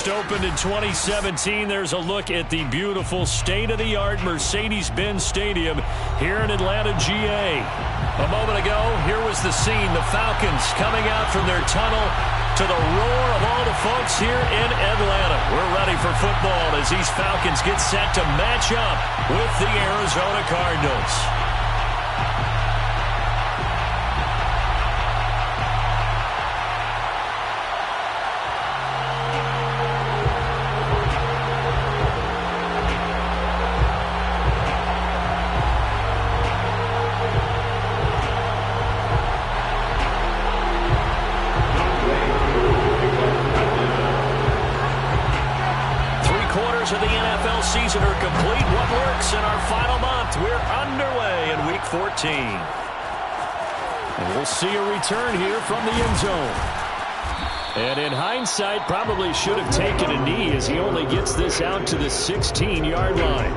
just opened in 2017. There's a look at the beautiful state-of-the-art Mercedes-Benz Stadium here in Atlanta, GA. A moment ago, here was the scene. The Falcons coming out from their tunnel to the roar of all the folks here in Atlanta. We're ready for football as these Falcons get set to match up with the Arizona Cardinals. Of the NFL season are complete. What works in our final month? We're underway in Week 14. And we'll see a return here from the end zone. And in hindsight, probably should have taken a knee as he only gets this out to the 16-yard line.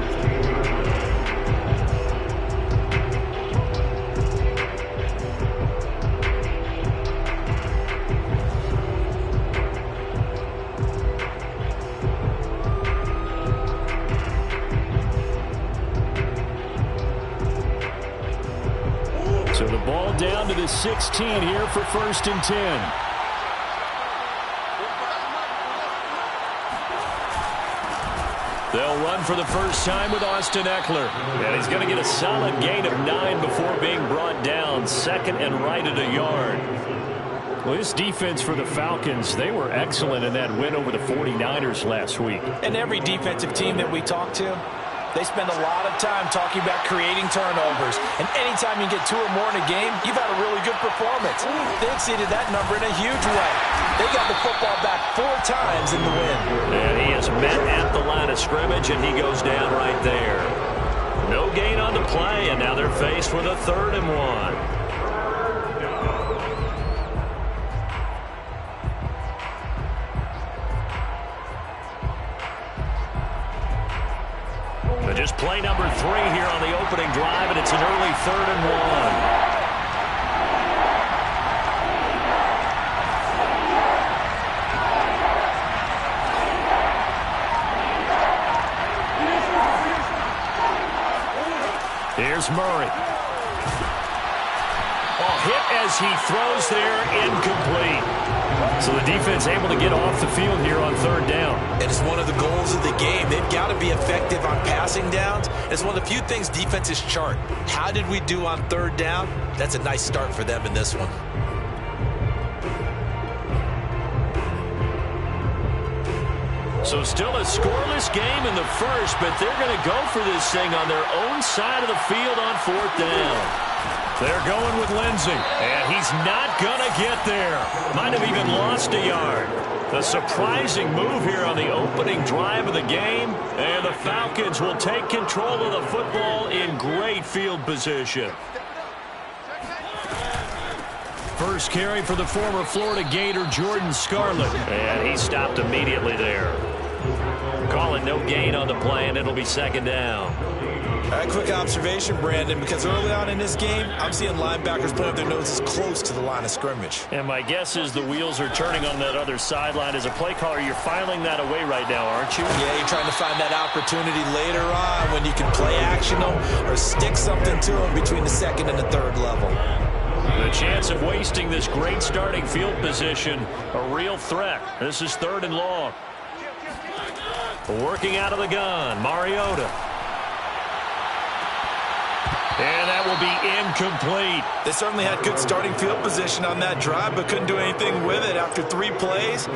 So the ball down to the 16 here for 1st and 10. They'll run for the first time with Austin Ekeler. And he's going to get a solid gain of 9 before being brought down. 2nd and right at a yard. Well, this defense for the Falcons, they were excellent in that win over the 49ers last week. And every defensive team that we talk to, they spend a lot of time talking about creating turnovers. And anytime you get 2 or more in a game, you've had a really good performance. They exceeded that number in a huge way. They got the football back 4 times in the win. And he is met at the line of scrimmage, and he goes down right there. No gain on the play, and now they're faced with a 3rd and 1. Just play number 3 here on the opening drive, and it's an early 3rd and 1. Here's Murray. Hit as he throws there, incomplete. So the defense able to get off the field here on 3rd down. And it's one of the goals of the game. They've got to be effective on passing downs. It's one of the few things defenses chart. How did we do on 3rd down? That's a nice start for them in this one. So still a scoreless game in the first, but they're going to go for this thing on their own side of the field on 4th down. They're going with Lindsey, and he's not going to get there. Might have even lost a yard. A surprising move here on the opening drive of the game, and the Falcons will take control of the football in great field position. First carry for the former Florida Gator, Jordan Scarlett, and he stopped immediately there. Calling no gain on the play, and it'll be 2nd down. A quick observation, Brandon, because early on in this game, I'm seeing linebackers put up their noses close to the line of scrimmage. And my guess is the wheels are turning on that other sideline. As a play caller, you're filing that away right now, aren't you? Yeah, you're trying to find that opportunity later on when you can play action them or stick something to them between the 2nd and the 3rd level. The chance of wasting this great starting field position, a real threat. This is 3rd and long. Working out of the gun, Mariota. And that will be incomplete. They certainly had good starting field position on that drive, but couldn't do anything with it after 3 plays.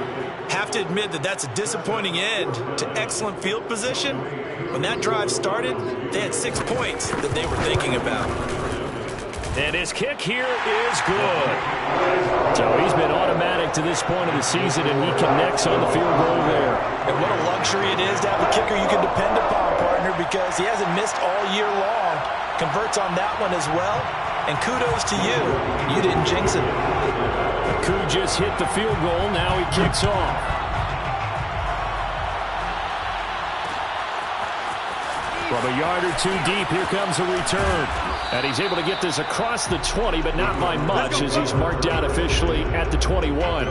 Have to admit that that's a disappointing end to excellent field position. When that drive started, they had 6 points that they were thinking about. And his kick here is good. So he's been automatic to this point of the season, and he connects on the field goal there. And what a luxury it is to have a kicker you can depend upon, partner, because he hasn't missed all year long. Converts on that one as well. And kudos to you. You didn't jinx it. Koo just hit the field goal. Now he kicks off. From a yard or 2 deep, here comes a return. And he's able to get this across the 20, but not by much as he's marked down officially at the 21.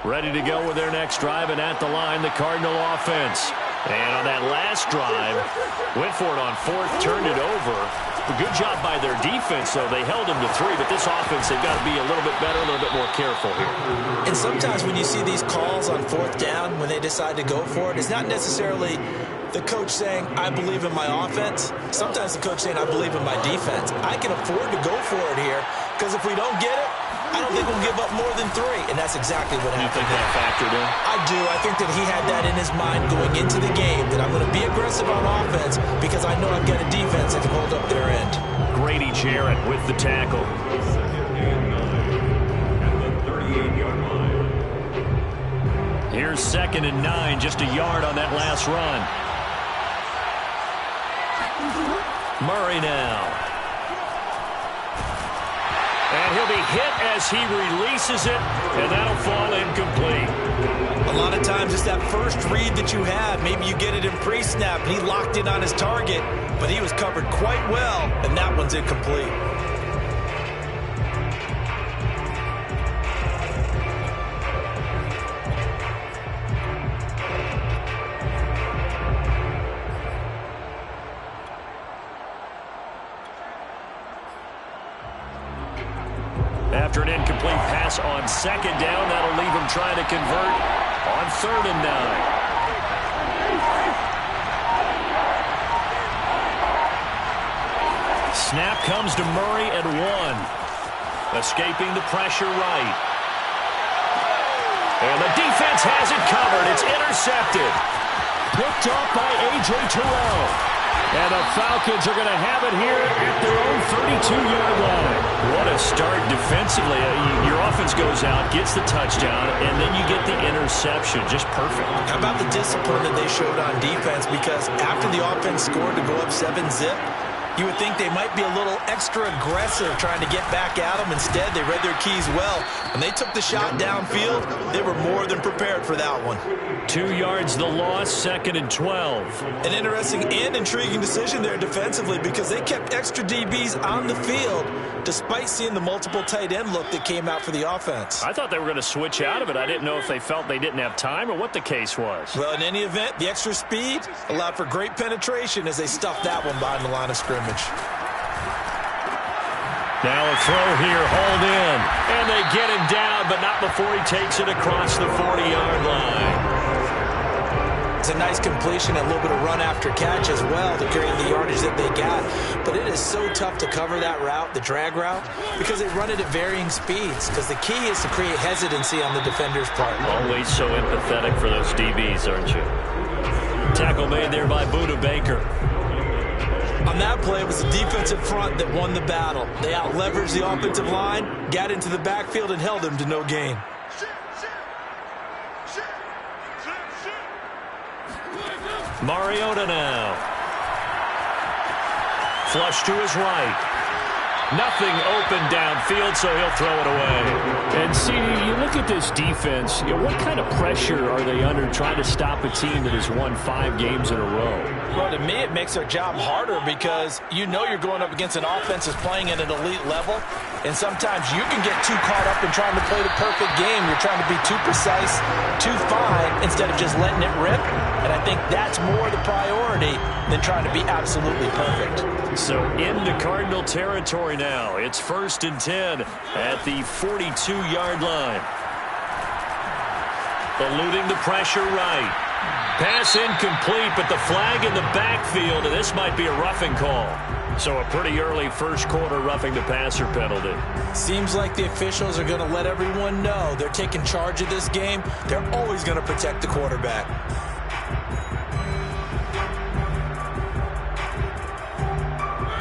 Ready to go with their next drive, and at the line, the Cardinal offense. And on that last drive, went for it on fourth, turned it over. A good job by their defense, though. They held them to 3, but this offense, they've got to be a little bit better, a little bit more careful here. And sometimes when you see these calls on fourth down, when they decide to go for it, it's not necessarily the coach saying, I believe in my offense. Sometimes the coach saying, I believe in my defense. I can afford to go for it here, because if we don't get it, I don't think we'll give up more than 3, and that's exactly what happened. You think that factored in? I do. I think that he had that in his mind going into the game, that I'm going to be aggressive on offense because I know I've got a defense that can hold up their end. Grady Jarrett with the tackle. Here's 2nd and 9, just a yard on that last run. Murray now. And he'll be hit as he releases it, and that'll fall incomplete. A lot of times it's that first read that you have. Maybe you get it in pre-snap, and he locked in on his target, but he was covered quite well, and that one's incomplete. After an incomplete pass on 2nd down, that'll leave him trying to convert on 3rd and 9. Snap comes to Murray at 1. Escaping the pressure right. And the defense has it covered. It's intercepted. Picked up by A.J. Terrell. And the Falcons are going to have it here at their own 32-yard line. What a start defensively. Your offense goes out, gets the touchdown, and then you get the interception. Just perfect. How about the discipline that they showed on defense? Because after the offense scored to go up 7-zip, you would think they might be a little extra aggressive trying to get back at them. Instead, they read their keys well. When they took the shot downfield, they were more than prepared for that one. 2 yards the loss, 2nd and 12. An interesting and intriguing decision there defensively because they kept extra DBs on the field despite seeing the multiple tight end look that came out for the offense. I thought they were going to switch out of it. I didn't know if they felt they didn't have time or what the case was. Well, in any event, the extra speed allowed for great penetration as they stuffed that one behind the line of scrimmage. Now a throw here, hold in, and they get him down, but not before he takes it across the 40-yard line. It's a nice completion, a little bit of run after catch as well to gain the yardage that they got. But it is so tough to cover that route, the drag route, because they run it at varying speeds. Because the key is to create hesitancy on the defender's part. Always so empathetic for those DBs, aren't you? Tackle made there by Budda Baker. On that play, it was the defensive front that won the battle. They out-leveraged the offensive line, got into the backfield, and held them to no gain. Mariota now. Flush to his right. Nothing open downfield, so he'll throw it away. And, see, you look at this defense, what kind of pressure are they under trying to stop a team that has won 5 games in a row? Well, to me, it makes their job harder because you know you're going up against an offense that's playing at an elite level, and sometimes you can get too caught up in trying to play the perfect game. You're trying to be too precise, too fine, instead of just letting it rip, and I think that's more the priority than trying to be absolutely perfect. So into Cardinal territory now. It's 1st and 10 at the 42-yard line. Eluding the pressure right. Pass incomplete, but the flag in the backfield, and this might be a roughing call. So a pretty early first quarter roughing the passer penalty. Seems like the officials are going to let everyone know they're taking charge of this game. They're always going to protect the quarterback.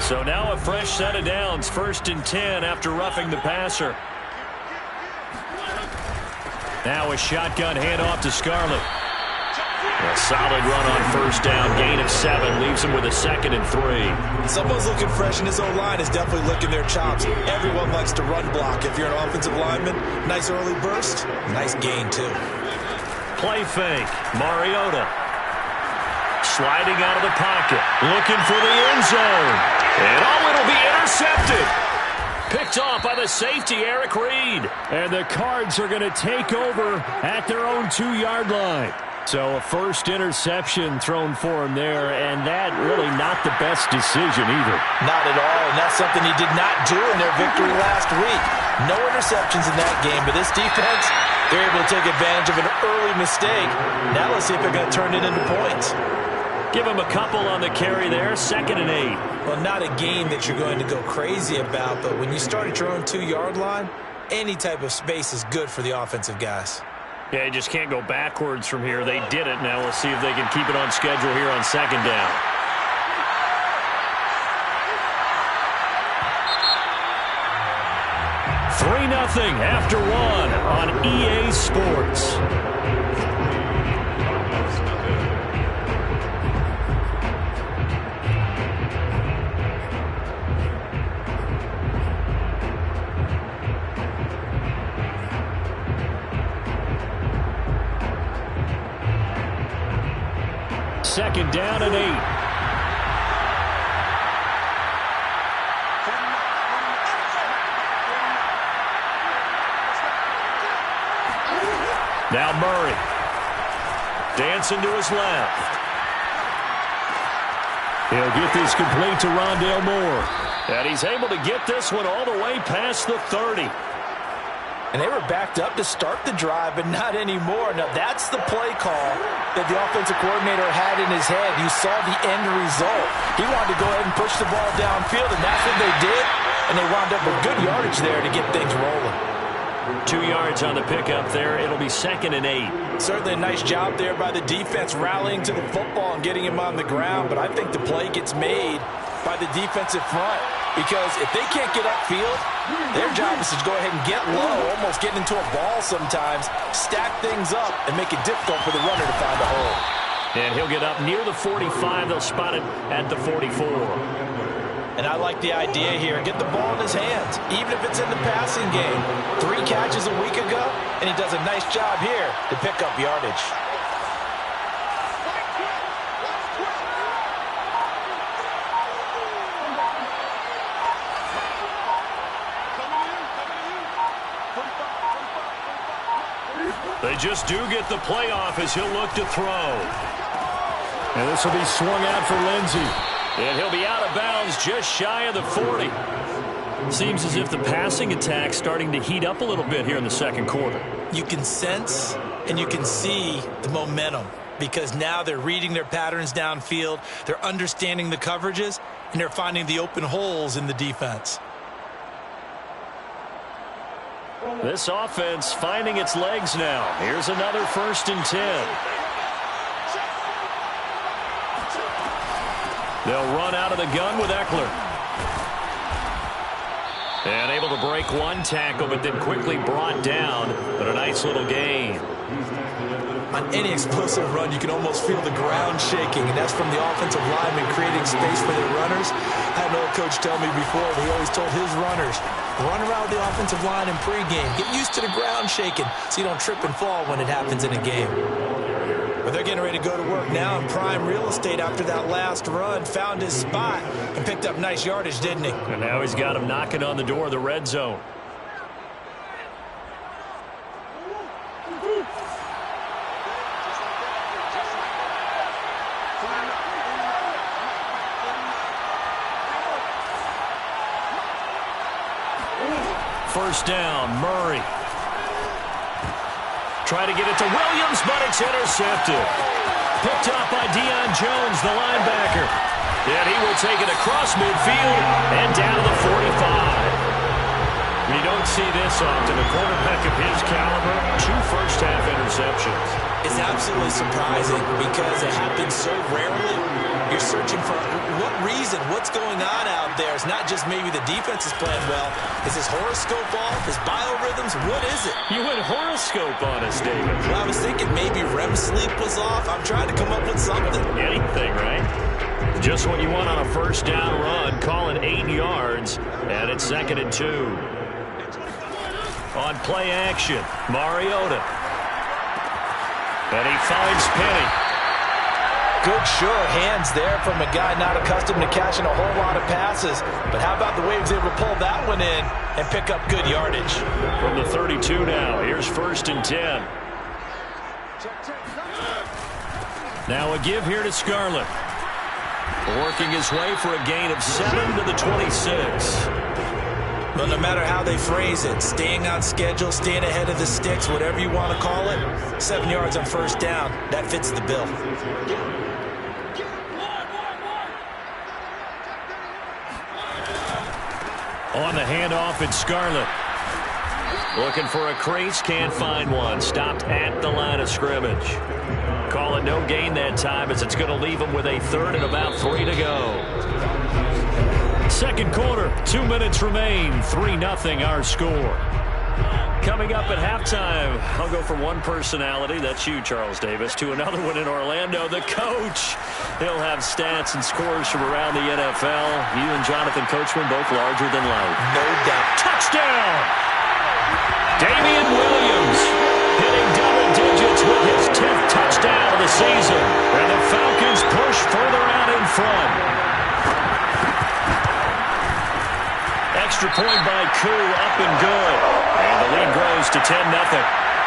So now a fresh set of downs, 1st and 10 after roughing the passer. Now a shotgun handoff to Scarlett. A solid run on 1st down, gain of 7, leaves him with a 2nd and 3. Someone's looking fresh, and this O-line is definitely licking their chops. Everyone likes to run block. If you're an offensive lineman, nice early burst, nice gain too. Play fake, Mariota. Sliding out of the pocket, looking for the end zone. And it'll be intercepted. Picked off by the safety, Eric Reed. And the Cards are going to take over at their own 2-yard line. So a first interception thrown for him there, and that really not the best decision either. Not at all, and that's something he did not do in their victory last week. No interceptions in that game, but this defense, they're able to take advantage of an early mistake. Now let's see if they're going to turn it into points. Give him a couple on the carry there, 2nd and 8. Well, not a game that you're going to go crazy about, but when you start at your own 2-yard line, any type of space is good for the offensive guys. Yeah, you just can't go backwards from here. They did it. Now we'll see if they can keep it on schedule here on 2nd down. $3-0 after 1 on EA Sports. Second down and 8. Now Murray. Dancing to his left. He'll get this complete to Rondale Moore. And he's able to get this one all the way past the 30. And they were backed up to start the drive, but not anymore. Now, that's the play call that the offensive coordinator had in his head. You saw the end result. He wanted to go ahead and push the ball downfield, and that's what they did. And they wound up with good yardage there to get things rolling. 2 yards on the pickup there. It'll be 2nd and 8. Certainly a nice job there by the defense rallying to the football and getting him on the ground. But I think the play gets made by the defensive front. Because if they can't get upfield, their job is to go ahead and get low, almost get into a ball sometimes, stack things up, and make it difficult for the runner to find a hole. And he'll get up near the 45. They'll spot it at the 44. And I like the idea here. Get the ball in his hands, even if it's in the passing game. 3 catches a week ago, and he does a nice job here to pick up yardage. They just do get the playoff as he'll look to throw. And this will be swung out for Lindsey. And he'll be out of bounds just shy of the 40. Seems as if the passing attack's starting to heat up a little bit here in the second quarter. You can sense and you can see the momentum because now they're reading their patterns downfield, they're understanding the coverages, and they're finding the open holes in the defense. This offense finding its legs now. Here's another 1st and 10. They'll run out of the gun with Eckler. And able to break one tackle, but then quickly brought down. But a nice little gain. On any explosive run, you can almost feel the ground shaking, and that's from the offensive linemen creating space for their runners. I had an old coach tell me before that he always told his runners, run around the offensive line in pregame. Get used to the ground shaking so you don't trip and fall when it happens in a game. But they're getting ready to go to work now in prime real estate after that last run. Found his spot and picked up nice yardage, didn't he? And now he's got him knocking on the door of the red zone. First down, Murray. Try to get it to Williams, but it's intercepted. Picked up by Deion Jones, the linebacker. And he will take it across midfield and down to the 45. You don't see this often. A quarterback of his caliber, 2 first-half interceptions. It's absolutely surprising because it happens so rarely. You're searching for what reason, what's going on out there. It's not just maybe the defense is playing well. Is his horoscope off? His biorhythms? What is it? You went horoscope on us, David. Well, I was thinking maybe REM sleep was off. I'm trying to come up with something. Anything, right? Just what you want on a first down run. Call it 8 yards, and it's 2nd and 2. On play action, Mariota. And he finds Penny. Good, sure hands there from a guy not accustomed to catching a whole lot of passes. But how about the way he was able to pull that one in and pick up good yardage? From the 32 now, here's 1st and 10. Now a give here to Scarlett. Working his way for a gain of 7 to the 26. But no matter how they phrase it, staying on schedule, staying ahead of the sticks, whatever you want to call it, 7 yards on 1st down, that fits the bill. On the handoff, it's Scarlett. Looking for a crease, can't find one. Stopped at the line of scrimmage. Call it no gain that time as it's going to leave him with a 3rd and about 3 to go. Second quarter, 2 minutes remain, 3-0 our score. Coming up at halftime, I'll go from one personality, that's you, Charles Davis, to another one in Orlando, the coach. He'll have stats and scores from around the NFL. You and Jonathan Coachman both larger than life. No doubt. Touchdown! Damian Williams hitting double digits with his 10th touchdown of the season. And the Falcons push further out in front. Extra point by Koo, up and good. And the lead grows to 10-0.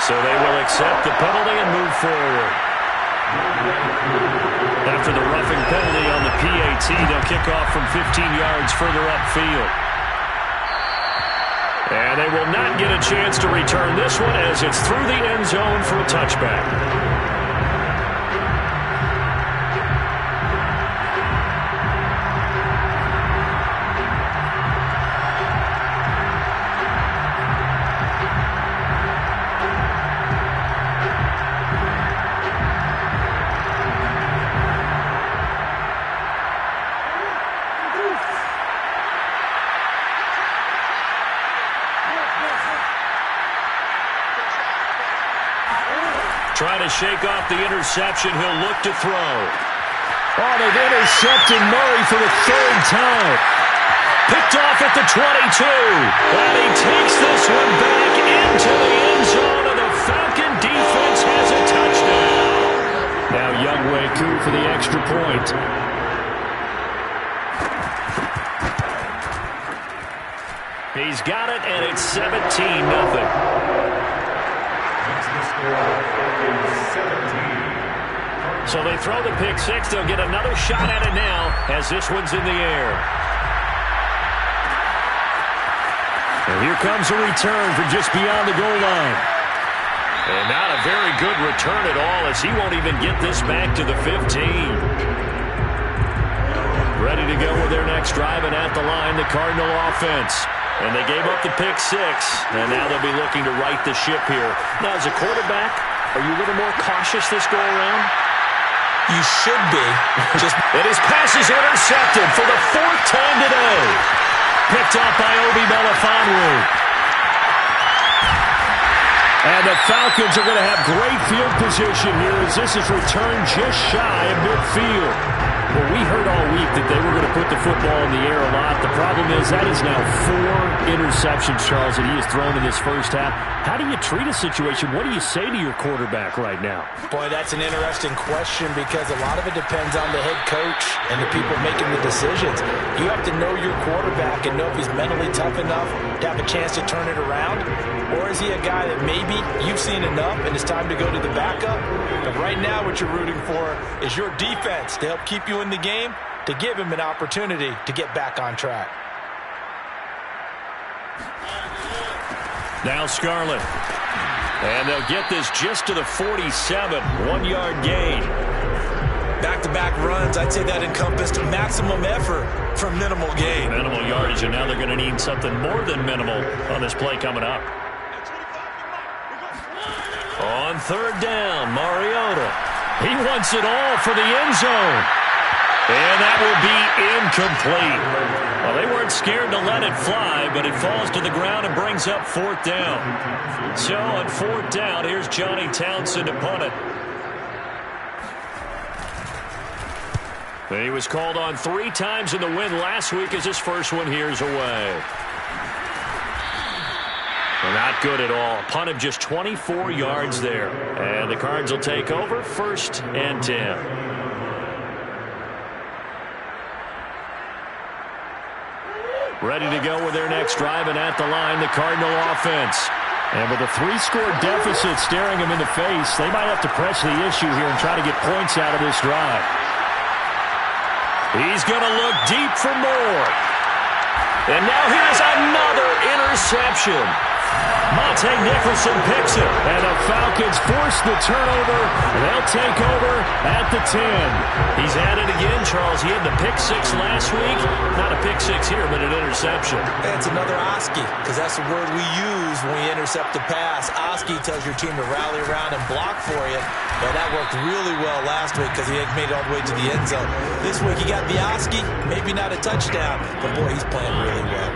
So they will accept the penalty and move forward. After the roughing penalty on the PAT, they'll kick off from 15 yards further upfield. And they will not get a chance to return this one as it's through the end zone for a touchback. Trying to shake off the interception. He'll look to throw. Oh, they've intercepted Murray for the 3rd time. Picked off at the 22. And he takes this one back into the end zone, and the Falcon defense has a touchdown. Now Younghoe Koo for the extra point. He's got it, and it's 17-0. So they throw the pick six. They'll get another shot at it now as this one's in the air. And here comes a return from just beyond the goal line. And not a very good return at all as he won't even get this back to the 15. Ready to go with their next drive, and at the line, the Cardinal offense. And they gave up the pick six, and now they'll be looking to right the ship here. Now, as a quarterback, are you a little more cautious this go-around? You should be. And his pass is intercepted for the 4th time today. Picked off by Obi Melifonwu. And the Falcons are going to have great field position here as this is returned just shy of midfield. Well, we heard all week that they were going to put the football in the air a lot. The problem is that is now 4 interceptions, Charles, that he has thrown in this first half. How do you treat a situation? What do you say to your quarterback right now? Boy, that's an interesting question because a lot of it depends on the head coach and the people making the decisions. You have to know your quarterback and know if he's mentally tough enough to have a chance to turn it around. Or is he a guy that maybe you've seen enough and it's time to go to the backup? But right now what you're rooting for is your defense to help keep you in the game, to give him an opportunity to get back on track. Now Scarlett. And they'll get this just to the 47. 1-yard gain. Back-to-back runs, I'd say that encompassed maximum effort for minimal gain. Minimal yardage, and now they're going to need something more than minimal on this play coming up. On 3rd down, Mariota. He wants it all for the end zone. And that will be incomplete. Well, they weren't scared to let it fly, but it falls to the ground and brings up 4th down. So on 4th down, here's Johnny Townsend to punt it. He was called on 3 times in the win last week as his first one here's away. Not good at all. Punt of just 24 yards there. And the Cards will take over 1st and 10. Ready to go with their next drive, and at the line, the Cardinal offense. And with a 3-score deficit staring them in the face, they might have to press the issue here and try to get points out of this drive. He's going to look deep for more. And now here's another interception. Monte Nicholson picks it, and the Falcons force the turnover. They'll take over at the 10. He's at it again, Charles. He had the pick 6 last week. Not a pick 6 here, but an interception. It's another Oski, because that's the word we use when we intercept a pass. Oski tells your team to rally around and block for you. But that worked really well last week because he had made it all the way to the end zone. This week he got the Oski, maybe not a touchdown, but boy, he's playing really well.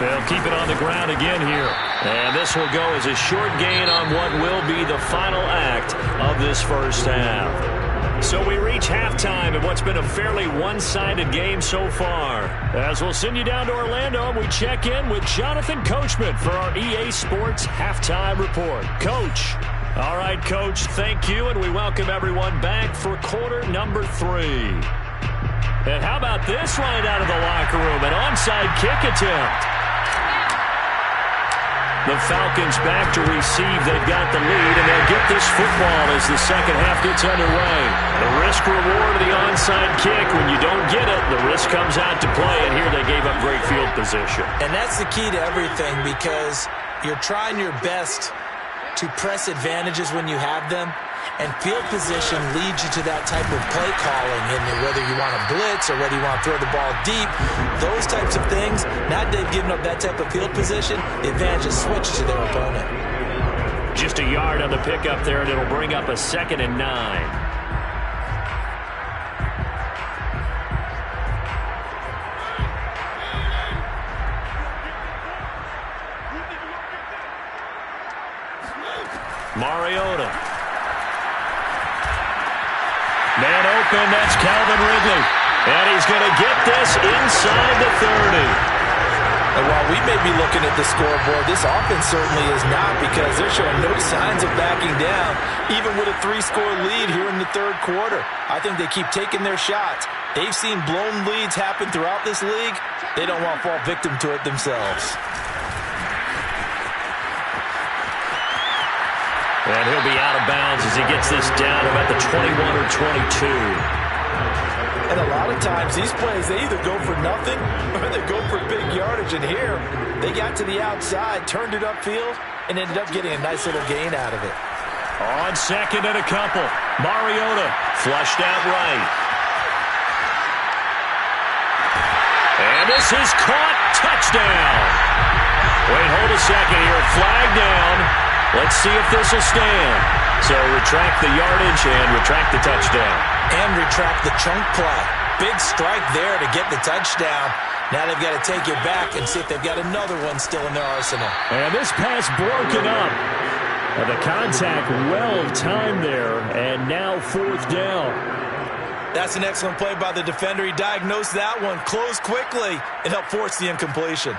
They'll keep it on the ground again here. And this will go as a short gain on what will be the final act of this first half. So we reach halftime in what's been a fairly one-sided game so far. As we'll send you down to Orlando, we check in with Jonathan Coachman for our EA Sports Halftime Report. Coach. All right, Coach, thank you, and we welcome everyone back for quarter number 3. And how about this right out of the locker room? An onside kick attempt. The Falcons back to receive. They've got the lead, and they'll get this football as the second half gets underway. The risk-reward of the onside kick, when you don't get it, the risk comes out to play, and here they gave up great field position. And that's the key to everything, because you're trying your best to press advantages when you have them, and field position leads you to that type of play calling, and whether you want to blitz or whether you want to throw the ball deep, those types of things. Now they've given up that type of field position, the advantage is switched to their opponent. Just a yard on the pickup there, and it'll bring up a 2nd and 9. Mariota. Man open, that's Calvin Ridley. And he's going to get this inside the 30. And while we may be looking at the scoreboard, this offense certainly is not, because they're showing no signs of backing down, even with a 3-score lead here in the third quarter. I think they keep taking their shots. They've seen blown leads happen throughout this league. They don't want to fall victim to it themselves. And he'll be out of bounds as he gets this down about the 21 or 22. And a lot of times these plays, they either go for nothing or they go for big yardage. And here, they got to the outside, turned it upfield, and ended up getting a nice little gain out of it. On 2nd and a couple, Mariota flushed out right. And this is caught. Touchdown. Wait, hold a second here. Flag down. Let's see if this will stand. So retract the yardage and retract the touchdown. And retract the chunk play. Big strike there to get the touchdown. Now they've got to take it back and see if they've got another one still in their arsenal. And this pass broken up. And the contact well timed there. And now 4th down. That's an excellent play by the defender. He diagnosed that one, closed quickly, and helped force the incompletion.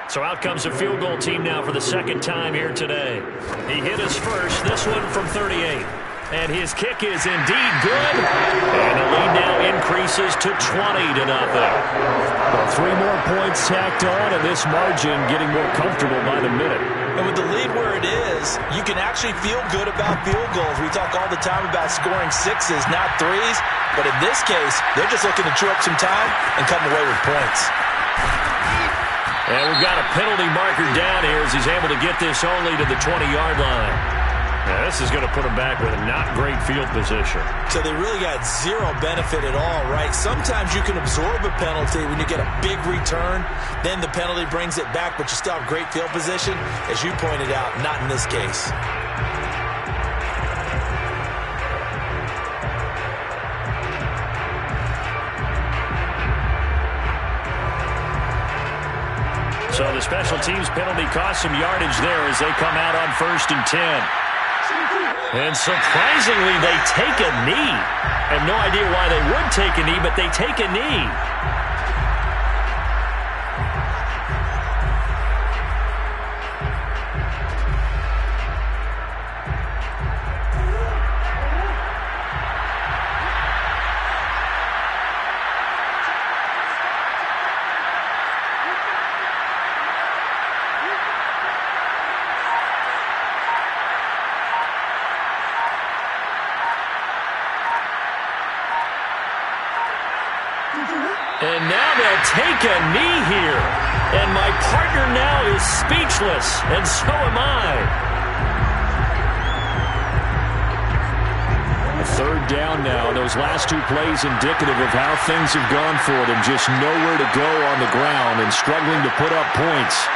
So out comes the field goal team now for the second time here today. He hit his first, this one from 38. And his kick is indeed good. And the lead now increases to 20-0. Well, 3 more points tacked on, and this margin getting more comfortable by the minute. And with the lead where it is, you can actually feel good about field goals. We talk all the time about scoring 6s, not 3s. But in this case, they're just looking to chew up some time and come away with points. And we've got a penalty marker down here as he's able to get this only to the 20-yard line. Now, this is going to put him back with a not great field position. So they really got zero benefit at all, right? Sometimes you can absorb a penalty when you get a big return. Then the penalty brings it back, but you still have great field position. As you pointed out, not in this case. So the special teams penalty cost some yardage there as they come out on 1st and 10. And surprisingly, they take a knee. I have no idea why they would take a knee, but they take a knee. take a knee here. And my partner now is speechless, and so am I. A third down now. Those last two plays indicative of how things have gone for them. Just nowhere to go on the ground and struggling to put up points.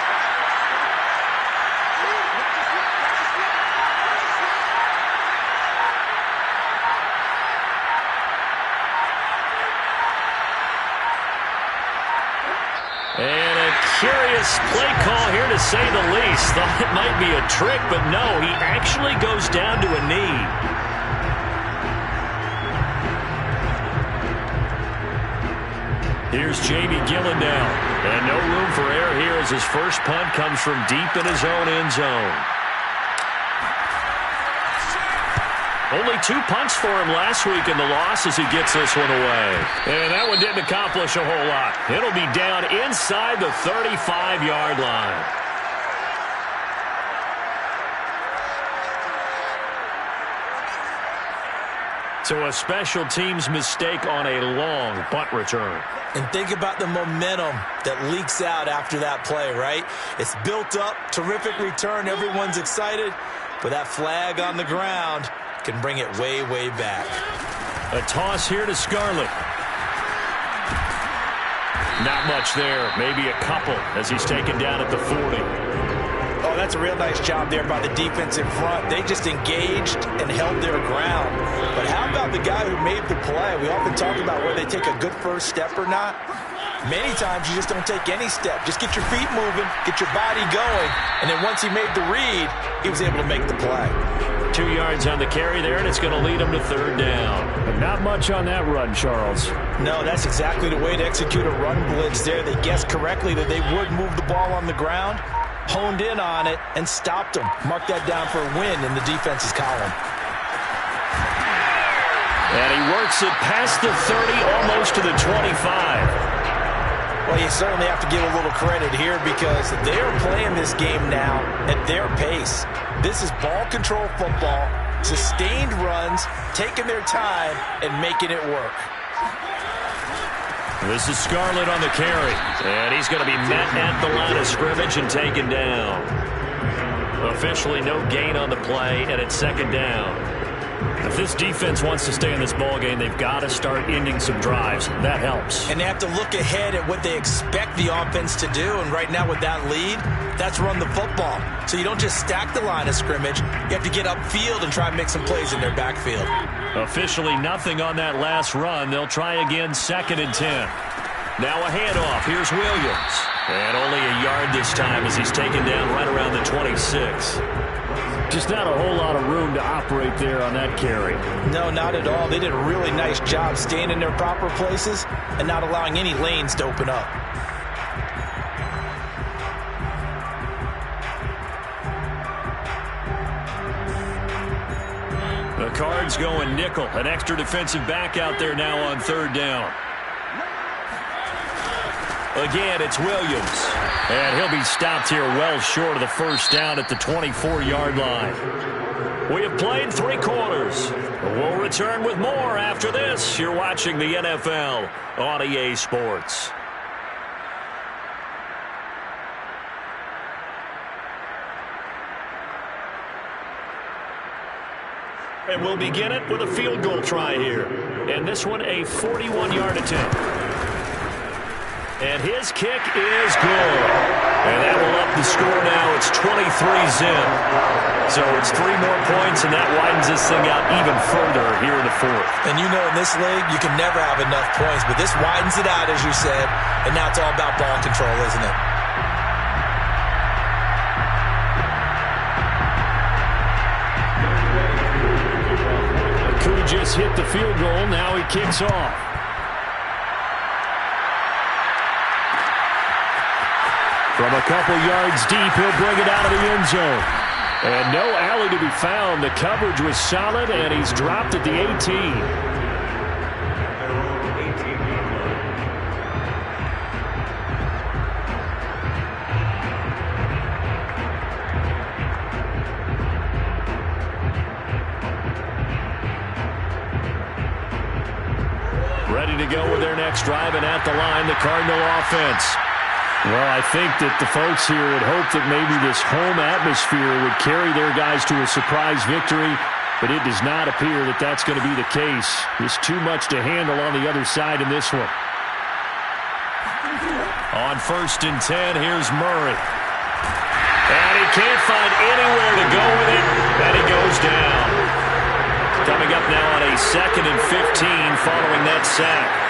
And a curious play call here, to say the least. Thought it might be a trick, but no, he actually goes down to a knee. Here's Jamie Gillen now. And no room for error here as his first punt comes from deep in his own end zone. Only 2 punts for him last week in the loss as he gets this one away. And that one didn't accomplish a whole lot. It'll be down inside the 35-yard line. So a special teams mistake on a long punt return. And think about the momentum that leaks out after that play, right? It's built up, terrific return, everyone's excited, but that flag on the ground can bring it way, way back. A toss here to Scarlett. Not much there, maybe a couple as he's taken down at the 40. Oh, that's a real nice job there by the defense in front. They just engaged and held their ground. But how about the guy who made the play? We often talk about whether they take a good first step or not. Many times you just don't take any step. Just get your feet moving, get your body going, and then once he made the read, he was able to make the play. 2 yards on the carry there, and it's going to lead him to third down. But not much on that run, Charles. No, that's exactly the way to execute a run blitz there. They guessed correctly that they would move the ball on the ground, honed in on it, and stopped them. Mark that down for a win in the defense's column. And he works it past the 30, almost to the 25. Well, you certainly have to give a little credit here because they are playing this game now at their pace. This is ball control football, sustained runs, taking their time, and making it work. This is Scarlett on the carry, and he's going to be met at the line of scrimmage and taken down. Officially no gain on the play, and it's second down. If this defense wants to stay in this ballgame, they've got to start ending some drives. That helps. And they have to look ahead at what they expect the offense to do. And right now with that lead, that's run the football. So you don't just stack the line of scrimmage. You have to get upfield and try and make some plays in their backfield. Officially nothing on that last run. They'll try again, 2nd and 10. Now a handoff. Here's Williams. And only a yard this time as he's taken down right around the 26. Just not a whole lot of room to operate there on that carry. No, not at all. They did a really nice job staying in their proper places and not allowing any lanes to open up. The Cards going nickel. An extra defensive back out there now on third down. Again, it's Williams. And he'll be stopped here well short of the first down at the 24-yard line. We have played 3 quarters. We'll return with more after this. You're watching the NFL on EA Sports. And we'll begin it with a field goal try here. And this one a 41-yard attempt. And his kick is good. And that will up the score now. It's 23-zip. So it's 3 more points, and that widens this thing out even further here in the 4th. And you know in this league, you can never have enough points. But this widens it out, as you said. And now it's all about ball control, isn't it? Koo just hit the field goal. Now he kicks off. From a couple yards deep, he'll bring it out of the end zone. And no alley to be found. The coverage was solid, and he's dropped at the 18. Ready to go with their next next drive, and at the line, the Cardinal offense. Well, I think that the folks here had hoped that maybe this home atmosphere would carry their guys to a surprise victory, but it does not appear that that's going to be the case. There's too much to handle on the other side in this one. On 1st and 10, here's Murray. And he can't find anywhere to go with it, and he goes down. Coming up now on a 2nd and 15 following that sack.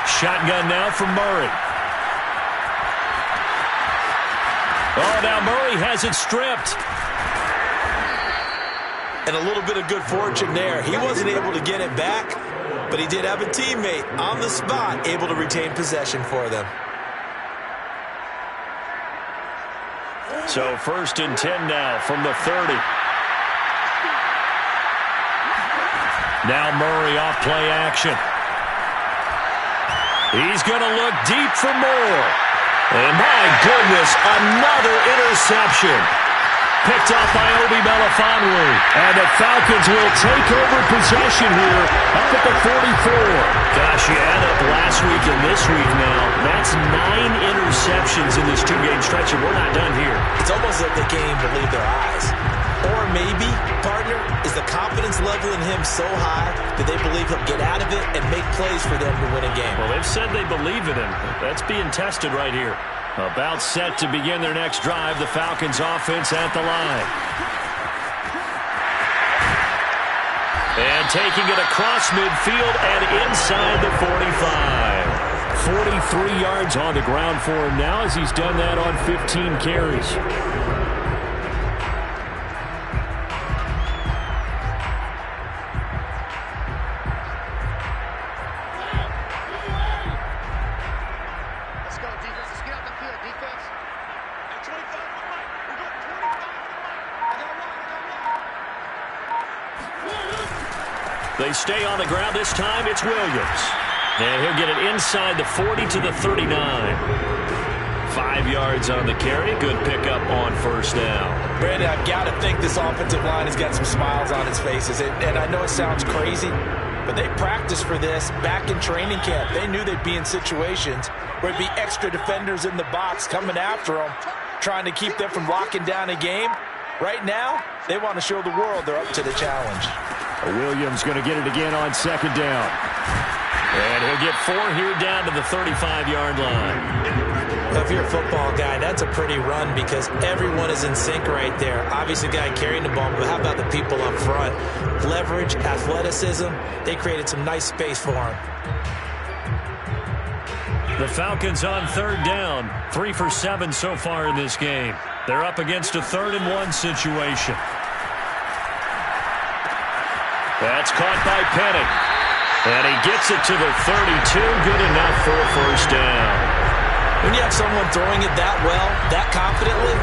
Shotgun now for Murray. Oh, now Murray has it stripped. And a little bit of good fortune there. He wasn't able to get it back, but he did have a teammate on the spot able to retain possession for them. So 1st and 10 now from the 30. Now Murray off play action. He's going to look deep for more. And my goodness, another interception. Picked off by Obi Melifonwu. And the Falcons will take over possession here up at the 44. Gosh, you add up last week and this week now. That's 9 interceptions in this 2-game stretch, and we're not done here. It's almost like they can't even believe their eyes. Or maybe, partner, is the confidence level in him so high that they believe he'll get out of it and make plays for them to win a game. Well, they've said they believe in him. That's being tested right here. About set to begin their next drive, the Falcons offense at the line. And taking it across midfield and inside the 45. 43 yards on the ground for him now as he's done that on 15 carries. They stay on the ground. This time it's Williams. And he'll get it inside the 40 to the 39. 5 yards on the carry. Good pickup on 1st down. Brandon, I've got to think this offensive line has got some smiles on its faces. And I know it sounds crazy, but they practiced for this back in training camp. They knew they'd be in situations where it'd be extra defenders in the box coming after them, trying to keep them from locking down a game. Right now, they want to show the world they're up to the challenge. Williams going to get it again on 2nd down. And he'll get 4 here down to the 35-yard line. Well, if you're a football guy, that's a pretty run because everyone is in sync right there. Obviously, the guy carrying the ball, but how about the people up front? Leverage, athleticism, they created some nice space for him. The Falcons on 3rd down. 3 for 7 so far in this game. They're up against a 3rd and 1 situation. That's caught by Penning. And he gets it to the 32. Good enough for a 1st down. When you have someone throwing it that well, that confidently,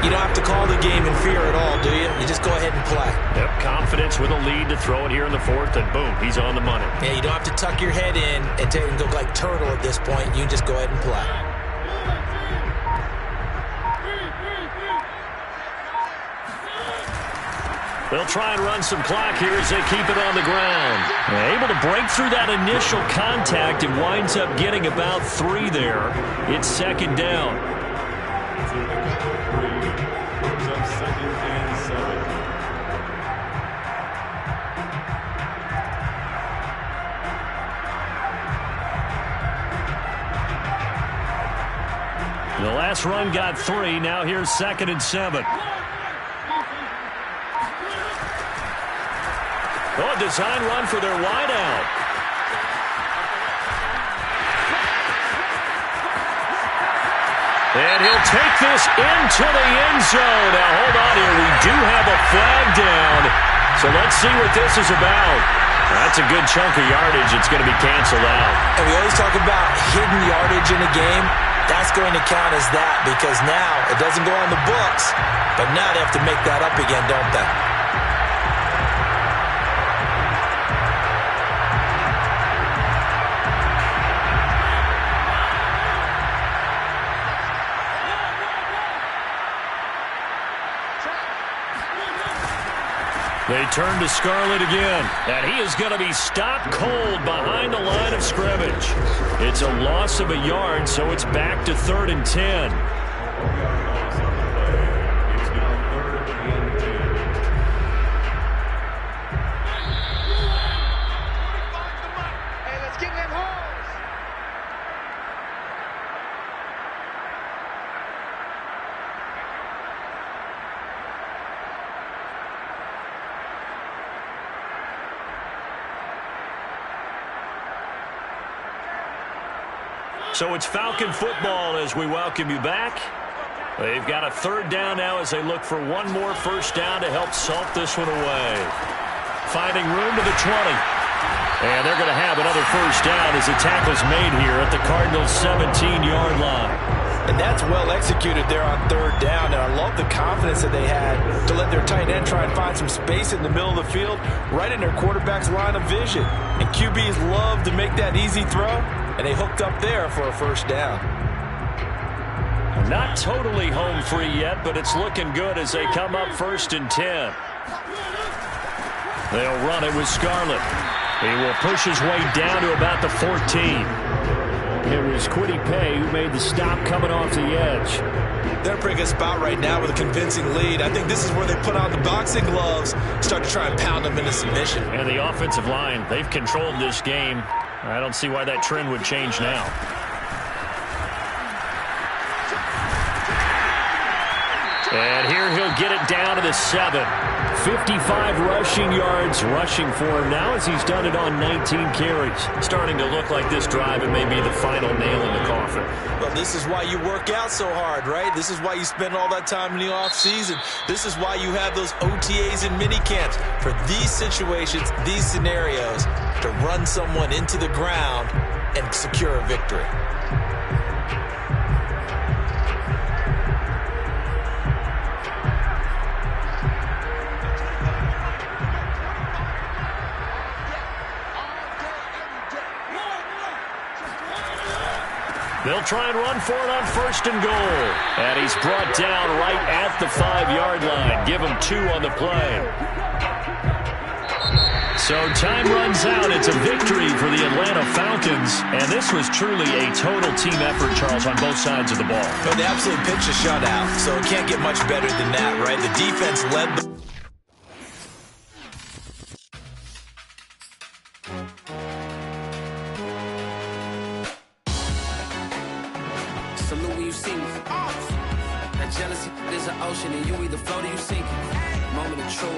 you don't have to call the game in fear at all, do you? You just go ahead and play. Yep, confidence with a lead to throw it here in the 4th, and boom, he's on the money. Yeah, you don't have to tuck your head in and go like turtle at this point. You just go ahead and play. They'll try and run some clock here as they keep it on the ground. Able to break through that initial contact and winds up getting about 3 there. It's 2nd down. The last run got 3. Now here's 2nd and 7. Oh, a design run for their wideout. And he'll take this into the end zone. Now, hold on here. We do have a flag down. So let's see what this is about. That's a good chunk of yardage. It's going to be canceled out. And we always talk about hidden yardage in a game. That's going to count as that because now it doesn't go on the books, but now they have to make that up again, don't they? They turn to Scarlett again, and he is going to be stopped cold behind the line of scrimmage. It's a loss of a yard, so it's back to 3rd and 10. So it's Falcon football as we welcome you back. They've got a 3rd down now as they look for one more first down to help salt this one away. Finding room to the 20. And they're going to have another first down as the tackle's made here at the Cardinals' 17-yard line. And that's well executed there on 3rd down. And I love the confidence that they had to let their tight end try and find some space in the middle of the field, right in their quarterback's line of vision. And QBs love to make that easy throw, and they hooked up there for a first down. Not totally home free yet, but it's looking good as they come up 1st and 10. They'll run it with Scarlett. He will push his way down to about the 14. It was Kwity Paye who made the stop coming off the edge. They're in a pretty good spot right now with a convincing lead. I think this is where they put on the boxing gloves, start to try and pound them into submission. And the offensive line, they've controlled this game. I don't see why that trend would change now. And here he'll get it down to the 7. 55 rushing yards rushing for him now as he's done it on 19 carries. Starting to look like this drive, it may be the final nail in the coffin. Well, this is why you work out so hard, right? This is why you spend all that time in the offseason. This is why you have those OTAs and mini camps for these situations, these scenarios, to run someone into the ground and secure a victory. They'll try and run for it on 1st and goal. And he's brought down right at the 5-yard line. Give him 2 on the play. So time runs out. It's a victory for the Atlanta Falcons. And this was truly a total team effort, Charles, on both sides of the ball. Well, they absolutely pitched a shutout, so it can't get much better than that, right? The defense led the... Salute when you see me. That jealousy is an ocean, and you either float or you sink. Moment of truth.